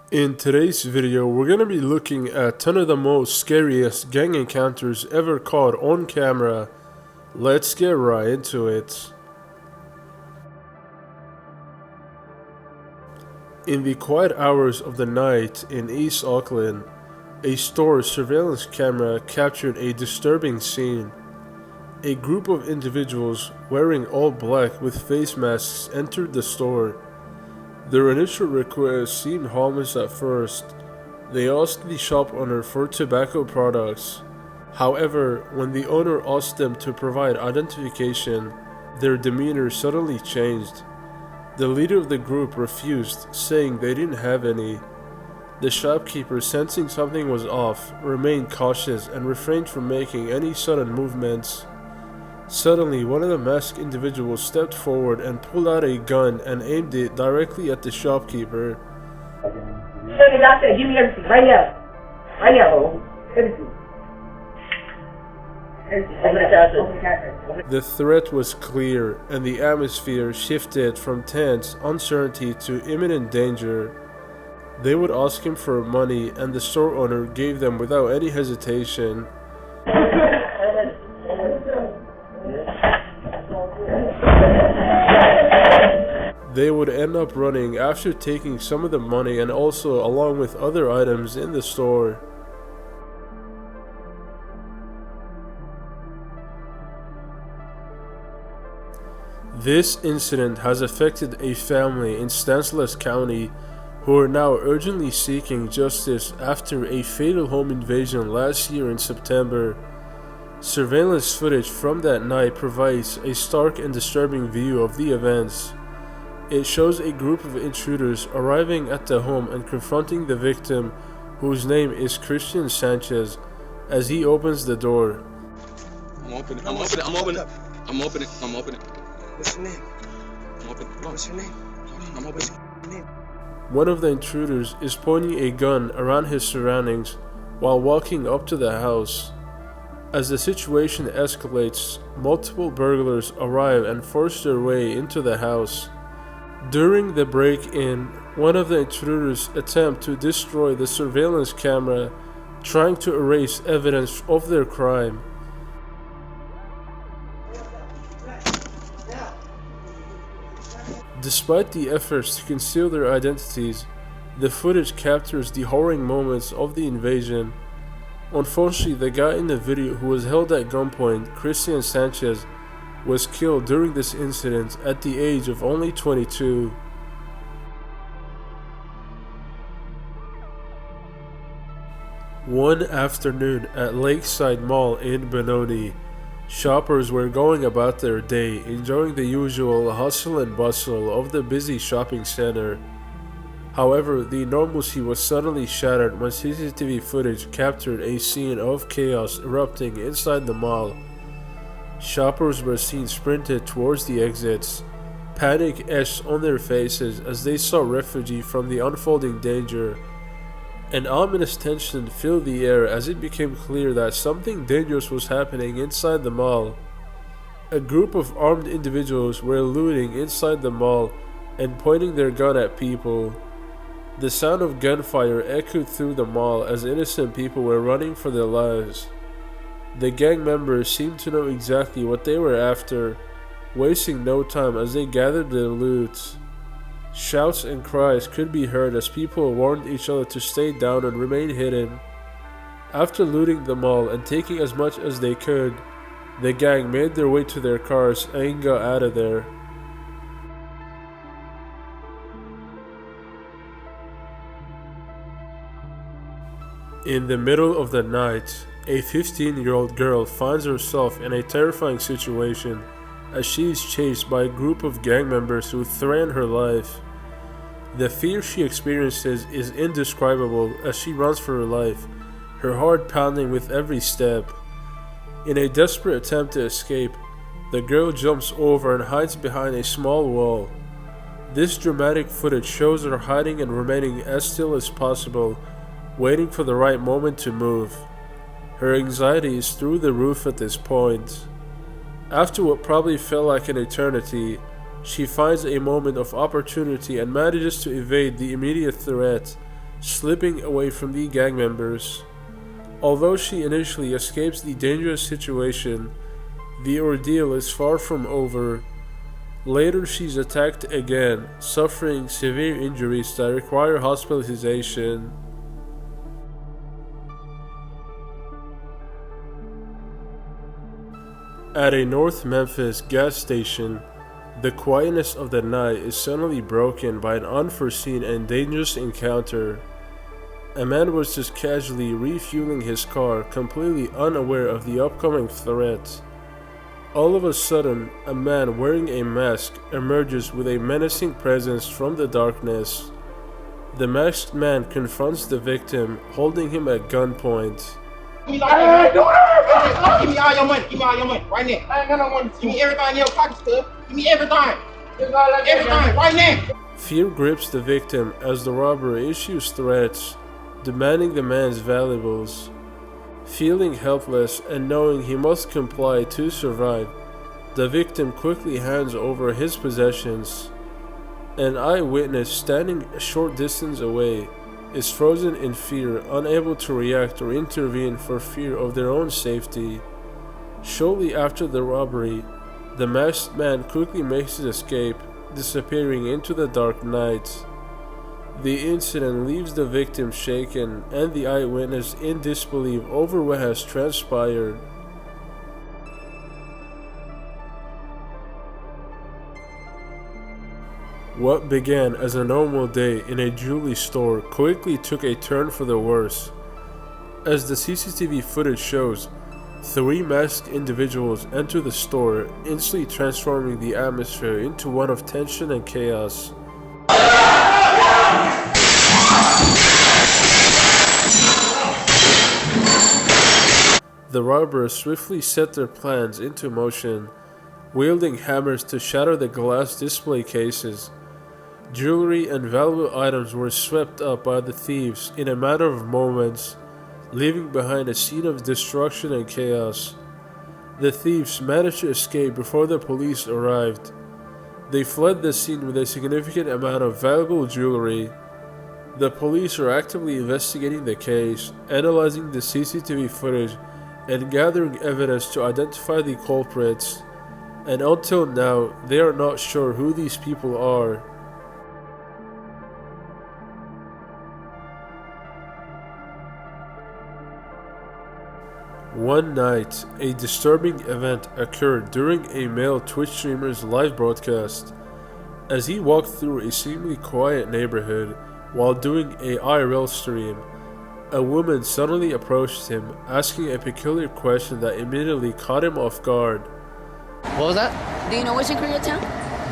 In today's video, we're going to be looking at 10 of the most scariest gang encounters ever caught on camera. Let's get right into it. In the quiet hours of the night in East Auckland, a store surveillance camera captured a disturbing scene. A group of individuals wearing all black with face masks entered the store. Their initial request seemed harmless at first. They asked the shop owner for tobacco products. However, when the owner asked them to provide identification, their demeanor suddenly changed. The leader of the group refused, saying they didn't have any. The shopkeeper, sensing something was off, remained cautious and refrained from making any sudden movements. Suddenly, one of the masked individuals stepped forward and pulled out a gun and aimed it directly at the shopkeeper. Hey, doctor, give me everything right now. Right now, everything. The threat was clear, and the atmosphere shifted from tense uncertainty to imminent danger. They would ask him for money, and the store owner gave them without any hesitation. They would end up running after taking some of the money and also along with other items in the store. This incident has affected a family in Stanislaus County who are now urgently seeking justice after a fatal home invasion last year in September. Surveillance footage from that night provides a stark and disturbing view of the events. It shows a group of intruders arriving at the home and confronting the victim, whose name is Christian Sanchez, as he opens the door. I'm opening. What's your name? What's your name? What's your name? One of the intruders is pointing a gun around his surroundings while walking up to the house. As the situation escalates, multiple burglars arrive and force their way into the house. During the break-in, one of the intruders attempts to destroy the surveillance camera, trying to erase evidence of their crime. Despite the efforts to conceal their identities, the footage captures the harrowing moments of the invasion. Unfortunately, the guy in the video who was held at gunpoint, Christian Sanchez, was killed during this incident at the age of only 22. One afternoon at Lakeside Mall in Benoni, shoppers were going about their day, enjoying the usual hustle and bustle of the busy shopping center. However, the normalcy was suddenly shattered when CCTV footage captured a scene of chaos erupting inside the mall. Shoppers were seen sprinted towards the exits, panic etched on their faces as they sought refuge from the unfolding danger. An ominous tension filled the air as it became clear that something dangerous was happening inside the mall. A group of armed individuals were looting inside the mall and pointing their gun at people. The sound of gunfire echoed through the mall as innocent people were running for their lives. The gang members seemed to know exactly what they were after, wasting no time as they gathered their loot. Shouts and cries could be heard as people warned each other to stay down and remain hidden. After looting the mall and taking as much as they could, the gang made their way to their cars and got out of there. In the middle of the night, a 15-year-old girl finds herself in a terrifying situation as she is chased by a group of gang members who threaten her life. The fear she experiences is indescribable as she runs for her life, her heart pounding with every step. In a desperate attempt to escape, the girl jumps over and hides behind a small wall. This dramatic footage shows her hiding and remaining as still as possible, waiting for the right moment to move. Her anxiety is through the roof at this point. After what probably felt like an eternity, she finds a moment of opportunity and manages to evade the immediate threat, slipping away from the gang members. Although she initially escapes the dangerous situation, the ordeal is far from over. Later, she's attacked again, suffering severe injuries that require hospitalization. At a North Memphis gas station, the quietness of the night is suddenly broken by an unforeseen and dangerous encounter. A man was just casually refueling his car, completely unaware of the upcoming threat. All of a sudden, a man wearing a mask emerges with a menacing presence from the darkness. The masked man confronts the victim, holding him at gunpoint. Give me all your money. Give me all your money. Right now. I ain't got no money. Give me everything in your pockets, cuz. Give me everything. Everything. Right now. Fear grips the victim as the robber issues threats, demanding the man's valuables. Feeling helpless and knowing he must comply to survive, the victim quickly hands over his possessions. An eyewitness standing a short distance away is frozen in fear, unable to react or intervene for fear of their own safety. Shortly after the robbery, the masked man quickly makes his escape, disappearing into the dark night. The incident leaves the victim shaken and the eyewitness in disbelief over what has transpired. What began as a normal day in a jewelry store quickly took a turn for the worse. As the CCTV footage shows, 3 masked individuals enter the store, instantly transforming the atmosphere into one of tension and chaos. The robbers swiftly set their plans into motion, wielding hammers to shatter the glass display cases. Jewelry and valuable items were swept up by the thieves in a matter of moments, leaving behind a scene of destruction and chaos. The thieves managed to escape before the police arrived. They fled the scene with a significant amount of valuable jewelry. The police are actively investigating the case, analyzing the CCTV footage, and gathering evidence to identify the culprits. And until now, they are not sure who these people are. One night, a disturbing event occurred during a male Twitch streamer's live broadcast. As he walked through a seemingly quiet neighborhood while doing a IRL stream, a woman suddenly approached him, asking a peculiar question that immediately caught him off guard. What was that? Do you know what's in Koreatown?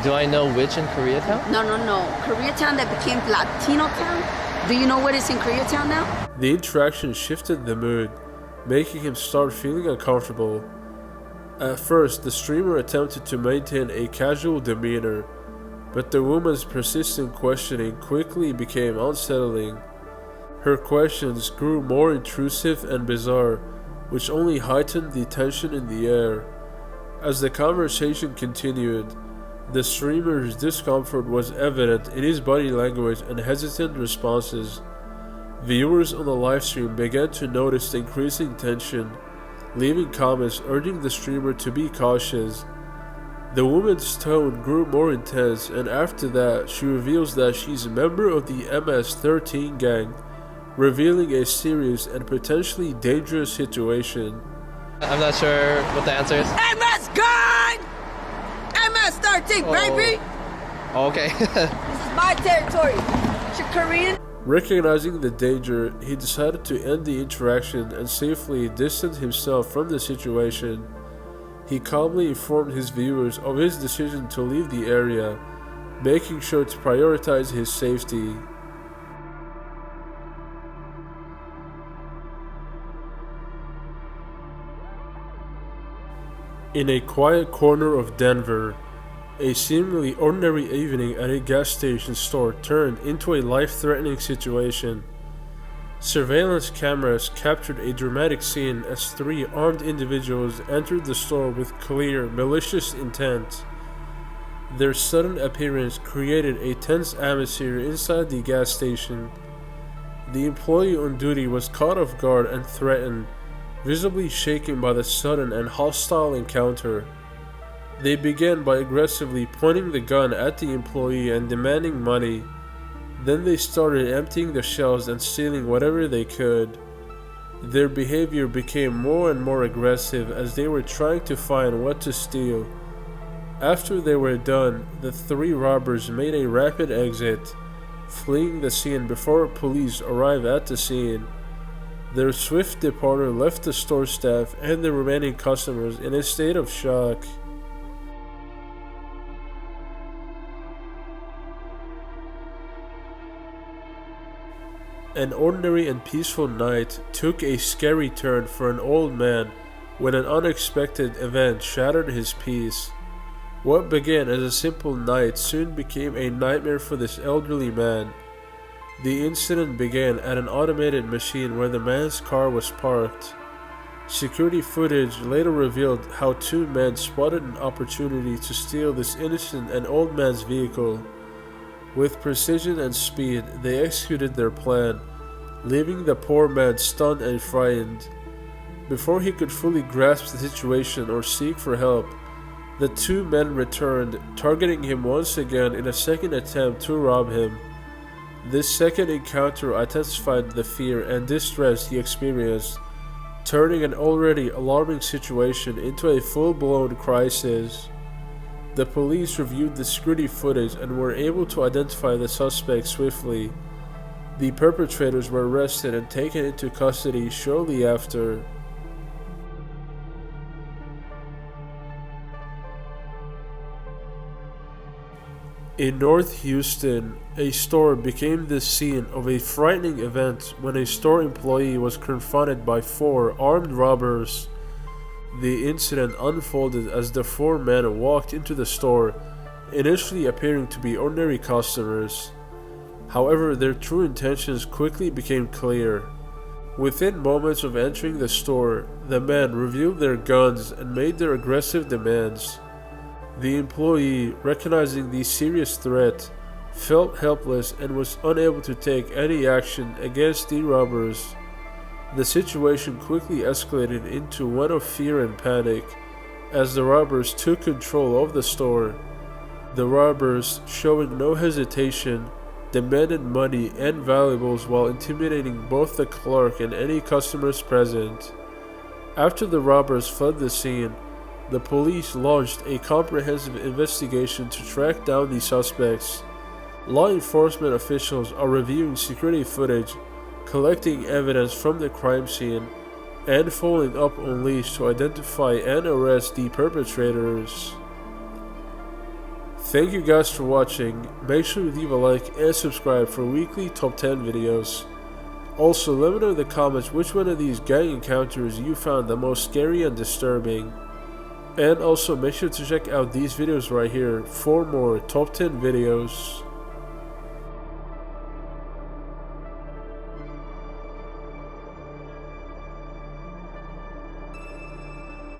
Do I know which in Koreatown? No. Koreatown that became Latino town? Do you know what is in Koreatown now? The interaction shifted the mood, making him start feeling uncomfortable. At first, the streamer attempted to maintain a casual demeanor, but the woman's persistent questioning quickly became unsettling. Her questions grew more intrusive and bizarre, which only heightened the tension in the air. As the conversation continued, the streamer's discomfort was evident in his body language and hesitant responses. Viewers on the livestream began to notice the increasing tension, leaving comments urging the streamer to be cautious. The woman's tone grew more intense, and after that, she reveals that she's a member of the MS-13 gang, revealing a serious and potentially dangerous situation. I'm not sure what the answer is. MS gun! MS-13, baby! Okay. This is my territory. You're Korean? Recognizing the danger, he decided to end the interaction and safely distance himself from the situation. He calmly informed his viewers of his decision to leave the area, making sure to prioritize his safety. In a quiet corner of Denver, a seemingly ordinary evening at a gas station store turned into a life-threatening situation. Surveillance cameras captured a dramatic scene as 3 armed individuals entered the store with clear, malicious intent. Their sudden appearance created a tense atmosphere inside the gas station. The employee on duty was caught off guard and threatened, visibly shaken by the sudden and hostile encounter. They began by aggressively pointing the gun at the employee and demanding money. Then they started emptying the shelves and stealing whatever they could. Their behavior became more and more aggressive as they were trying to find what to steal. After they were done, the three robbers made a rapid exit, fleeing the scene before police arrived at the scene. Their swift departure left the store staff and the remaining customers in a state of shock. An ordinary and peaceful night took a scary turn for an old man when an unexpected event shattered his peace. What began as a simple night soon became a nightmare for this elderly man. The incident began at an automated machine where the man's car was parked. Security footage later revealed how two men spotted an opportunity to steal this innocent and old man's vehicle. With precision and speed, they executed their plan, leaving the poor man stunned and frightened. Before he could fully grasp the situation or seek for help, the two men returned, targeting him once again in a second attempt to rob him. This second encounter intensified the fear and distress he experienced, turning an already alarming situation into a full-blown crisis. The police reviewed the security footage and were able to identify the suspect swiftly. The perpetrators were arrested and taken into custody shortly after. In North Houston, a store became the scene of a frightening event when a store employee was confronted by four armed robbers. The incident unfolded as the four men walked into the store, initially appearing to be ordinary customers. However, their true intentions quickly became clear. Within moments of entering the store, the men revealed their guns and made their aggressive demands. The employee, recognizing the serious threat, felt helpless and was unable to take any action against the robbers. The situation quickly escalated into one of fear and panic as the robbers took control of the store. The robbers, showing no hesitation, demanded money and valuables while intimidating both the clerk and any customers present. After the robbers fled the scene, the police launched a comprehensive investigation to track down the suspects. Law enforcement officials are reviewing security footage, collecting evidence from the crime scene, and following up on leads to identify and arrest the perpetrators. Thank you guys for watching. Make sure to leave a like and subscribe for weekly top 10 videos. Also, let me know in the comments which one of these gang encounters you found the most scary and disturbing. And also make sure to check out these videos right here for more top 10 videos.